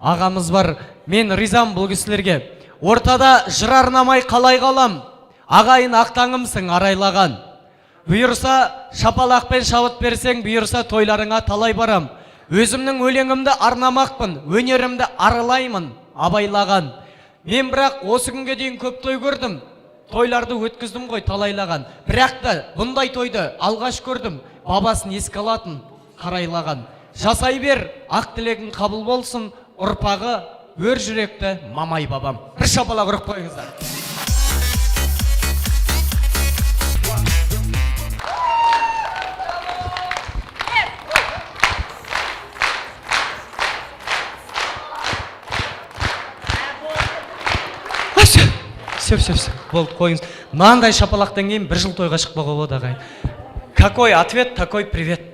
ағамыз бар. Мен ризам бұл кісілерге. Ортада жыр арнамай қалай қалам? Ағайын ақтаңымсың арайлаған. Бұйырса шапалақпен шабыт берсең, бұйырса тойларыңа талай барам. Өзімнің өлеңімді арнамақпын, өнерімді арылаймын, абайлаған. Мен бірақ осы күнге дейін көп той көрдім. Тойларды өткіздім ғой талайлаған. Бірақ та бұндай тойды алғаш көрдім. Бабасын еске алатын қарайлаған. Жасай бер, ақ тілегің қабыл болсын, ұрпағы өр жүректі мамай бабам. Бір шапалақ ұрып қойыңыздар. Все, болды, қойыңыз. Мынандай шапалақтан кейін бір жыл тойға шықпауға болады ағайын. Какой ответ, такой привет.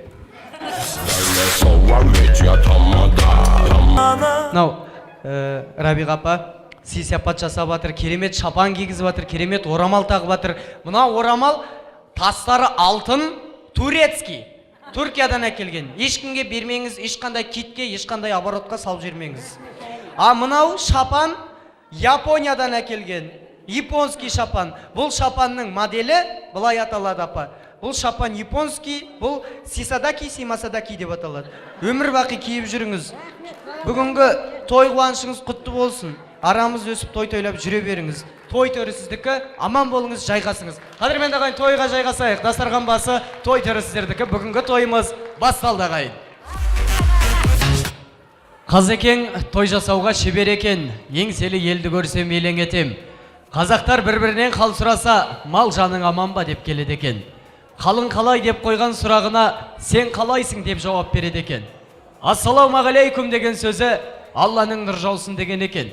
Мынау Рабиға апа сый-сияпат жасап жатыр, керемет шапан кигізіп жатыр, керемет орамал тағып жатыр. Мынау орамал тастары алтын, турецкий. Түркиядан әкелген. Ешкімге бермеңіз, ешқандай китке, ешқандай оборотқа салып жүрмеңіз. А мынау шапан Япониядан әкелген. Японский шапан. Бұл шапанның моделі былай аталады апа. Бұл шапан японский, бұл сисадаки, симасадаки деп аталады. Өмір бақи киіп жүріңіз. Бүгінгі той қуанышыңыз құтты болсын. Арамыз өсіп той тойлап жүре беріңіз. Той төрісіздікі, аман болыңыз, жайғасыңыз. Қадірменді ағайын, тойға жайғасайық. Дастархан басы той төрісіздердікі. Бүгінгі тойымыз басталды ағайын. Қазекең той жасауға шебер екен. Еңселі елді көрсем елең етем. Қазақтар бір-бірінен қал сұраса, мал жаның аман ба деп келеді екен. Қалың қалай деп қойған сұрағына, сен қалайсың деп жауап береді екен. Ассалаумағалейкум деген сөзі Алланың нұр жаусын деген екен.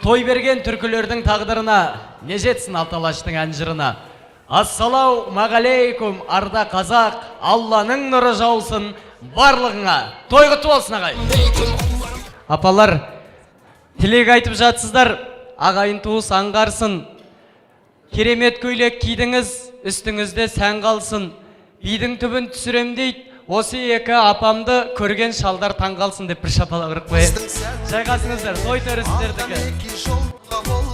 Той берген түркілердің тағдырына, не жетсін алталаштың әнжырына. Ассалаумағалейкум арда қазақ, Алланың нұры жаусын барлығыңа. Той құтты болсын ағай. Апалар, тілек айтып жатсыздар. Ағайын туыс аңғарсын. Керемет көйлек кидіңіз, үстіңізде сән қалсын. Бидің түбін түсірем дейді, осы екі апамды көрген шалдар таң қалсын деп бір шапалақ ұрып қояйын. Жайғасыңыздар, той төрісіздердікі.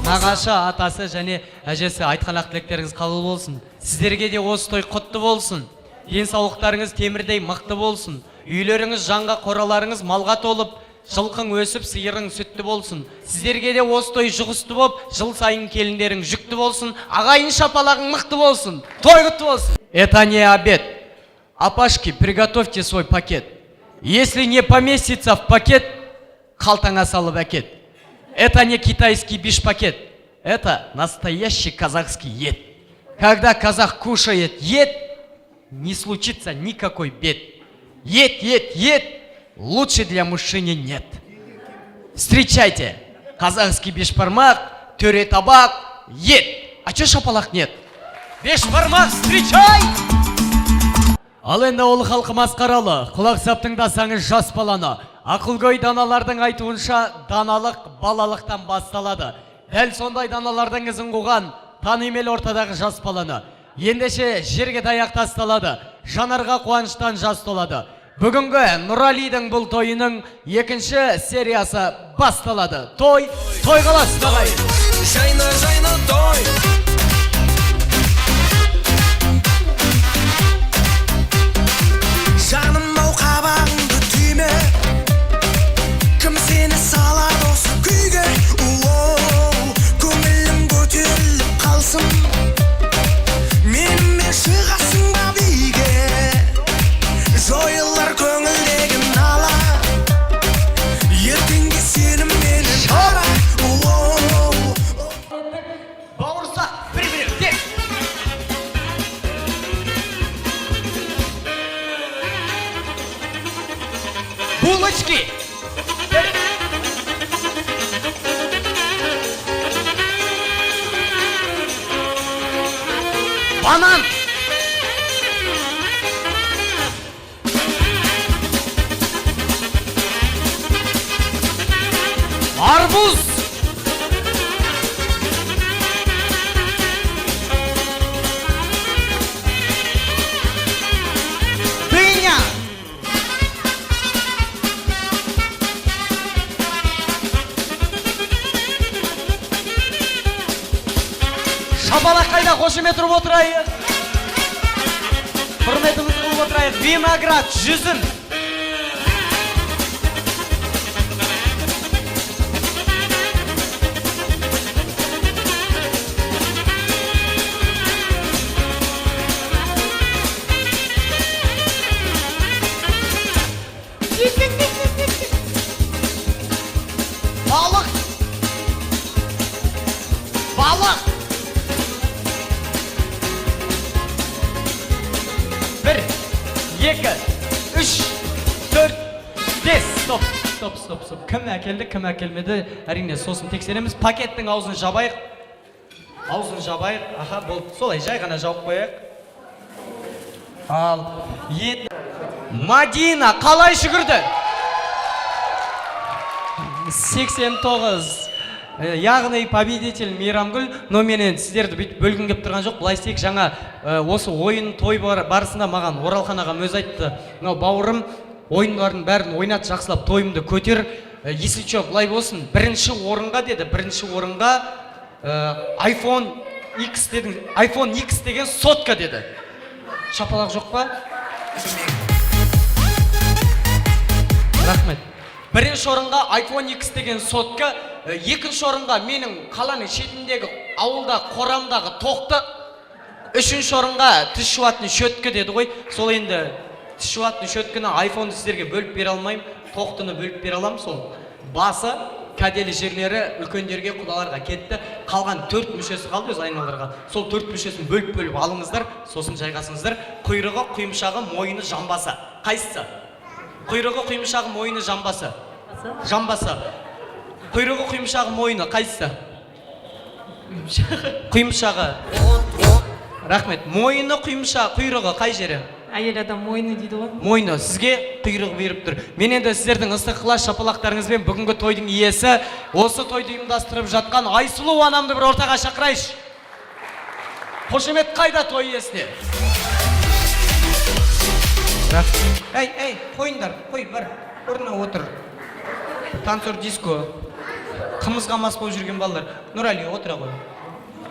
Нағашы, атасы және әжесі айтқан ақ тілектеріңіз қабыл болсын. Сіздерге де осы той құтты болсын. Денсаулықтарыңыз темірдей мықты болсын. Үйлеріңіз жанға, қораларыңыз малға толып, жылқың өсіп, сиырың сүтті болсын. Сіздерге де осы той жұғысты боп, жыл сайын келіндерің жүкті болсын. Ағайын шапалағың мықты болсын. Той құтты болсын. Это не обед. Апашки, приготовьте свой пакет. Если не поместится в пакет, қалтаңа салып әкет. Это не китайский биш-пакет. Это настоящий казахский ет. Когда казах кушает ет, не случится никакой бед. Ет. Лучше для мужчины нет. Встречайте, казахский бешбармак, төре табак, ет. А чё шапалақ нет? Бешбармак, встречай! Ал енді ол халқы масқаралы, құлақ сап тыңдасаңыз жас баланы. Ақылгөй даналардың айтуынша даналық балалықтан басталады. Дәл сондай даналардың ізін қуған танимел ортадағы жас баланы. Ендеше жерге таяқ тасталады, жанарға қуаныштан жас толады. Бүгінгі Нұралидің бұл тойының екінші сериясы басталады. Той қаласы ағайын. Жайна той. Жаным ау қабағыңды түйме, кім сені салар осы күйге. Көңілің көтеріліп қалсын, менімен шығасың ба биге. Жойылар көңілдегі нала, ертеңге сенімменен бара. Бауырсақ, бір-бір, тек. Булочки. Банан. Арбуз. Дыня. Шапалақ қайда, қошемет ұрып отырайық. Құрметімізді қылып отырайық. Виноград жүзім. Балық. Балық. Bir, екі, үш, төрт, бес. Стоп. Кім әкелді, кім әкелмеді? Әрине, сосын тексереміз. Пакеттің аузын жабайық. Аха, болды. Солай, жай ғана жауып қояйық. Ал, ет. Мадина, қалай жүгірді? 89. Яғни победитель Мейрамгүл. Но мен енді сіздерді бүйтіп бөлгім кеп тұрған жоқ. Былай істейік, жаңа осы ойын той барысында маған Оралхан ағам өзі айтты. Мынау бауырым ойындардың бәрін ойнат, жақсылап тойымды көтер. Если что, былай болсын, бірінші орынға деді, iPhone X деген сотка деді. Шапалақ жоқ па? Рахмет. Бірінші орынға iPhone X деген сотка, екінші орынға менің қаланың шетіндегі ауылда қорамдағы тоқты, үшінші орынға тіс жуатын шөткі деді ғой. Сол енді тіс жуатын шөткіні iPhone сіздерге бөліп бере алмайым, тоқтыны бөліп бере алам. Сол басы, кәделі жерлері үлкендерге, құдаларға кетті. Қалған 4 мүшесі қалды өз айналарға. Сол 4 мүшесін бөліп алыңыздар, сосын жайғасыңыздар. Құйрығы, құйымшағы, мойыны, жамбасы. Қайсысы? Құйрығы, құйымшағы, мойыны, жамбасы. Жамбасы. Құйрығы, құйымшағы, мойыны. Қайсысы? Құйымшағы. Рахмет. Мойыны, құйымшағы, құйрығы қай жері? Әйел адам мойны дейді ғой. Мойны. Сізге құйрығы беріп тұр. Мен енді сіздердің ыстық ықылас шапалақтарыңызбен бүгінгі тойдың иесі, осы тойды ұйымдастырып жатқан Айсұлу анамды бір ортаға шақырайыншы. Қошемет қайда той иесіне? Эй, қойыңдар, қой, бар, орнына отыр. Танцор диско, қымызға мас болып жүрген балалар. Нұрәли, отыра қой.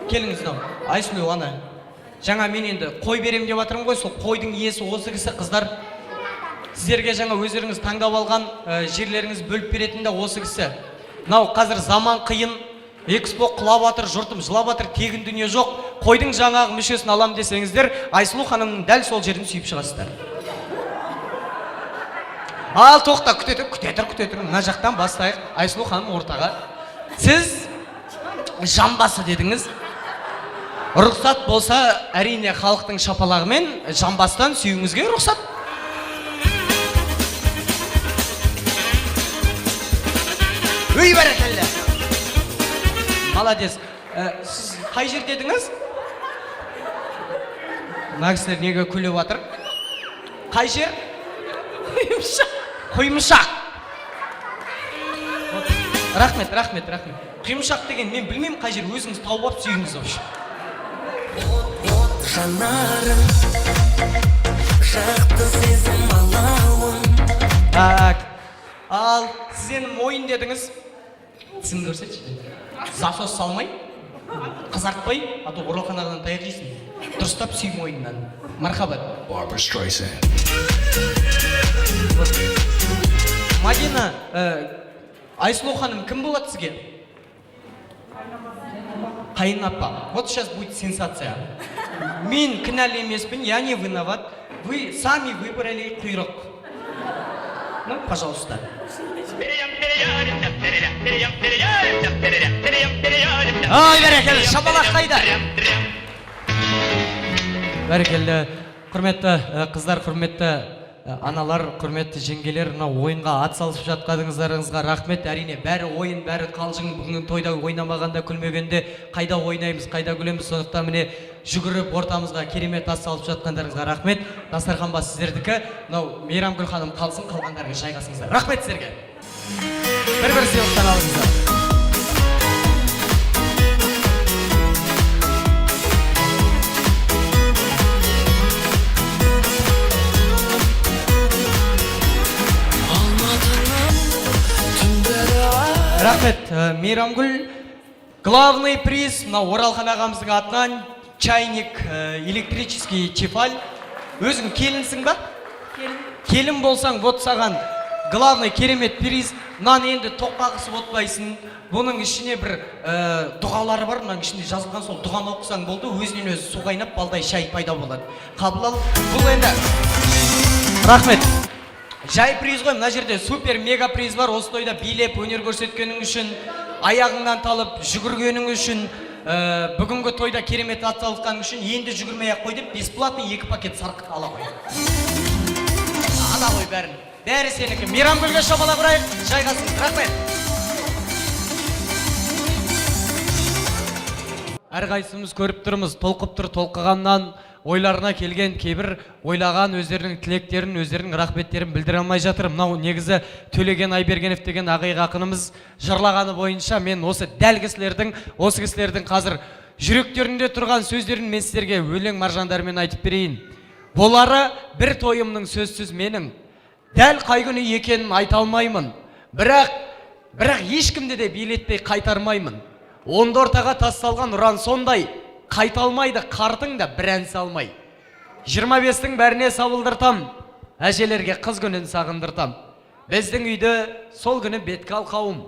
Келіңіз нау, Айсұлу ана. Жаңа мен енді қой берем деп атырым ғой, сол қойдың иесі осы кісі, қыздар. Сіздерге жаңа өздеріңіз таңдап алған жерлеріңіз бөліп беретін де осы кісі. Нау, қазір заман қиын, экспо құлап атыр, жұртым жылап атыр, тегін дүние жоқ. Қойдың жаңағы мүшесін алам десеңіздер, Айсұлу ханымның дәл сол жерін сүйіп шығасыздар. Ал, тоқта, күте тұр. Мына жақтан бастайық. Айсұлу ханым ортаға. Сіз жамбасы дедіңіз. Рұқсат болса, әрине халықтың шапалағымен жамбастан сүйіңізге рұқсат. Өй, бәрекелді. Молодец. Сіз қай жер дедіңіз? Мына кісілер неге күліп жатыр? Қай жер? Құйымшақ. Рахмет. Құйымшақ деген мен білмеймін қай жер, өзіңіз тауып алып сүйіңіз өш. Жанарың жақты сезім алауын. Так. Ал, сіз енді мойын дедіңіз. Тісін көрсетші. Засос салмай, қызартпай, аты Оралхан ағадан таяқ жейсің. Дұрыстап сүй мойыннан. Мархабат. Barbra Streisand. Мадина, Айсұлу ханым кім болады сізге? Қайын апа. Вот сейчас будет сенсация. Мен кінәлі емеспін, я не виноват. Вы сами выбрали құйрық. Ну, пожалуйста. Ай, бәрекелді, шапалақ қайда? Бәрекелді, құрметті қыздар, құрметті аналар, құрметті жеңгелер, ойынға ат салысып жатқаныңыздарыңызға рахмет. Әрине, бәрі ойын, бәрі қалжың. Бүгінгі тойда ойнамағанда, күлмегенде қайда ойнаймыз, қайда күлеміз. Сондықтан міне жүгіріп ортамызға керемет ат салып жатқандарыңызға рахмет. Дастархан бас сіздердікі. Мейрамгүл ханым қалсын, қалғандарыңыз жайғасыңыздар. Рахмет сіздерге. Бір сыйлықтан алыңыздар. Рахмет, Мейрамгүл Главный приз мына Оралхан ағамыздың атынан чайник электрический тефаль. Өзің келінсің ба? Келін болсаң, вот саған главный керемет приз. Нан енді тоққа қысып отпайсың. Бұның ішіне бір дұғалары бар, мұның ішінде жазылған, сол дұғаны оқысаң болды, өзінен өзі су қайнап, балдай шай пайда болады. Қабыл ал. Бұл енді рахмет. Жай приз ғой, мына жерде супер мега приз бар. Осы тойда билеп, өнер көрсеткенің үшін, аяғыңнан талып жүгіргенің үшін, бүгінгі тойда керемет атсалысқаның үшін енді жүгірмей-ақ қой деп бесплатный 2 пакет сарқыт ала қой. Ала қой бәрін. Бәрі сенікі. Мейрамгүлге шапалақ ұрайық. Жайғасын. Рахмет. Әрқайсымыз көріп тұрмыз, толқып тұр, толқығаннан ойларына келген кейбір ойлаған өздерінің тілектерін, өздерінің рахметтерін білдіре алмай жатыр. Мынау негізі Төлеген Айбергенов деген ағайық ақынымыз жырлағаны бойынша мен осы дәл кісілердің қазір жүректерінде тұрған сөздерін мен сіздерге өлең маржандарымен айтып берейін. Болары бір тойымның сөзсіз менің. Дәл қай күні екенін айта алмаймын. Бірақ ешкімді де билетпей қайтармаймын. Онды ортаға тасталған ұран сондай, қайталмайды қартың да бір ән салмай. 25-тің бәріне сабылдыртам, әжелерге қыз күнін сағындыртам. Біздің үйді сол күні бетке алқауым,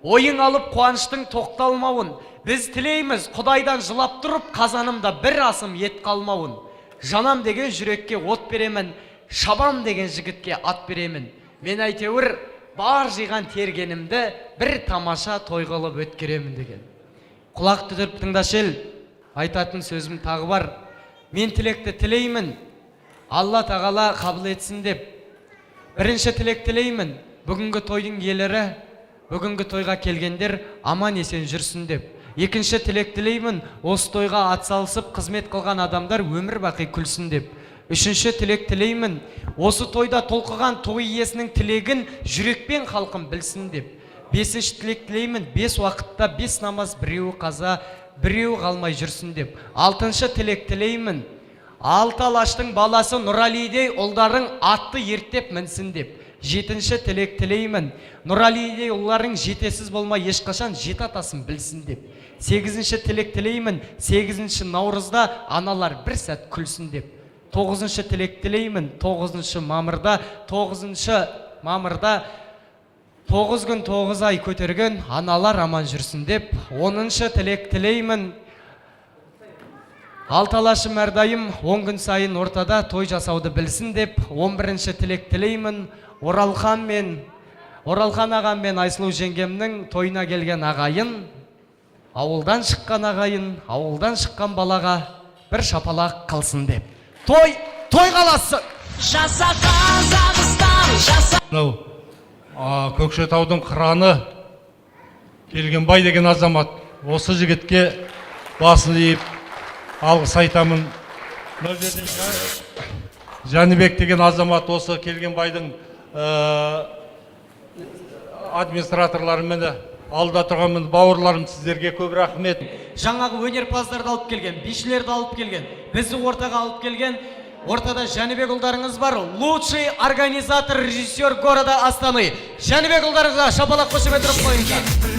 ойың алып қуаныштың тоқталмауын. Біз тілейміз Құдайдан жылап тұрып, қазанымда бір асым ет қалмауын. Жанам деген жүрекке от беремін, шабам деген жігітке ат беремін. Мен әйтеуір бар жиған тергенімді бір тамаша той қылып өткеремін деген. Құлақ түдіріп тыңдашы ел, айтатын сөзім тағы бар. Мен тілекті тілеймін, Алла тағала қабыл етсін деп. Бірінші тілек тілеймін, бүгінгі тойдың иелері, бүгінгі тойға келгендер аман есен жүрсін деп. Екінші тілек тілеймін, осы тойға атсалысып қызмет қылған адамдар өмір бақи күлсін деп. Үшінші тілек тілеймін, осы тойда толқыған той иесінің тілегін жүрекпен халқым білсін деп. Бесінші тілек тілеймін, 5 уақытта 5 намаз, біреуі қаза, біреуі қалмай жүрсін деп. Алтыншы тілек тілеймін, 6 алаштың баласы Нұралидей ұлдарың атты ерттеп мінсін деп. Жетінші тілек тілеймін, Нұралидей ұлдарың жетесіз болмай ешқашан жет атасын білсін деп. Сегізінші тілек тілеймін, 8 наурызда аналар бір сәт күлсін деп. 9-шы тілек тілеймін, 9 мамырда 9 күн 9 ай көтерген аналар аман жүрсін деп. 10-шы тілек тілеймін, 6 алашым әрдайым 10 күн сайын ортада той жасауды білсін деп. 11-ші тілек тілеймін, Оралхан ағам мен Айсұлу жеңгемнің тойына келген ағайын, ауылдан шыққан ағайын, ауылдан шыққан балаға бір шапалақ қалсын деп. Той қаласы! Жаса Қазақстан, жаса. Көкшетаудың қыраны Келгенбай деген азамат, осы жігітке басын иіп алғыс айтамын. Жәнібек деген азамат осы Келгенбайдың администраторларымен алда тұрғанмын. Бауырларым, сіздерге көп рахмет. Жаңағы өнерпаздарды алып келген, бишілерді алып келген, бізді ортаға алып келген, ортада Жәнібек ұлдарыңыз бар, лучший организатор, режиссер города Астаны. Жәнібек ұлдарыңызға шапалақ қошемет ұрып қойыңыздар.